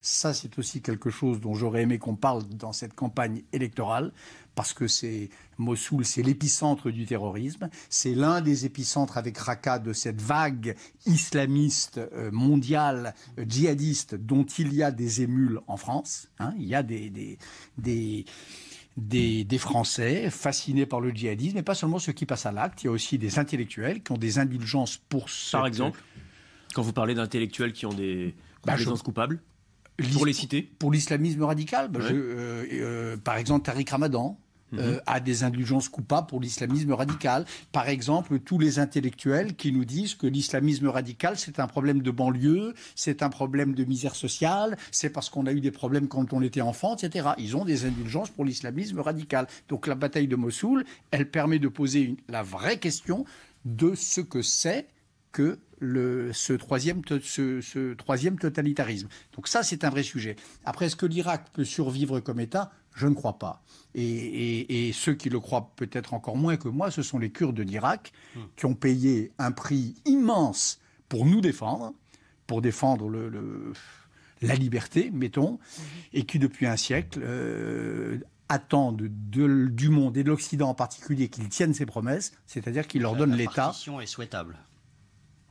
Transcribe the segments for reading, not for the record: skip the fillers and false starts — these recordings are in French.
Ça, c'est aussi quelque chose dont j'aurais aimé qu'on parle dans cette campagne électorale, parce que Mossoul, c'est l'épicentre du terrorisme. C'est l'un des épicentres avec Raqqa de cette vague islamiste mondiale, djihadiste, dont il y a des émules en France. Hein. Il y a des Français fascinés par le djihadisme, et pas seulement ceux qui passent à l'acte. Il y a aussi des intellectuels qui ont des indulgences pour Par exemple, quand vous parlez d'intellectuels qui ont des complaisances coupables, pour les citer. Pour l'islamisme radical, par exemple, Tariq Ramadan a des indulgences coupables pour l'islamisme radical. Par exemple, tous les intellectuels qui nous disent que l'islamisme radical, c'est un problème de banlieue, c'est un problème de misère sociale, c'est parce qu'on a eu des problèmes quand on était enfant, etc. Ils ont des indulgences pour l'islamisme radical. Donc la bataille de Mossoul, elle permet de poser la vraie question de ce que c'est que ce troisième totalitarisme. Donc ça, c'est un vrai sujet. Après, est-ce que l'Irak peut survivre comme État? Je ne crois pas. Et ceux qui le croient peut-être encore moins que moi, ce sont les Kurdes d'Irak qui ont payé un prix immense pour nous défendre, pour défendre la liberté, mettons, et qui, depuis un siècle, attendent du monde et de l'Occident en particulier qu'il tienne ses promesses, c'est-à-dire qu'il leur donne l'État. La partition est souhaitable.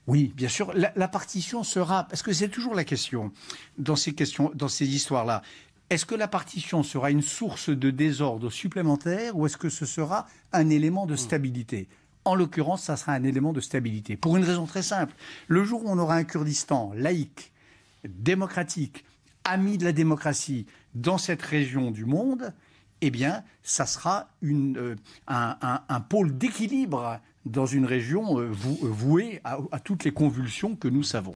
Oui, bien sûr. La partition sera, parce que c'est toujours la question dans ces histoires-là. Est-ce que la partition sera une source de désordre supplémentaire ou est-ce que ce sera un élément de stabilité? En l'occurrence, ça sera un élément de stabilité. Pour une raison très simple. Le jour où on aura un Kurdistan laïque, démocratique, ami de la démocratie dans cette région du monde, eh bien, ça sera un pôle d'équilibre dans une région vouée à toutes les convulsions que nous savons.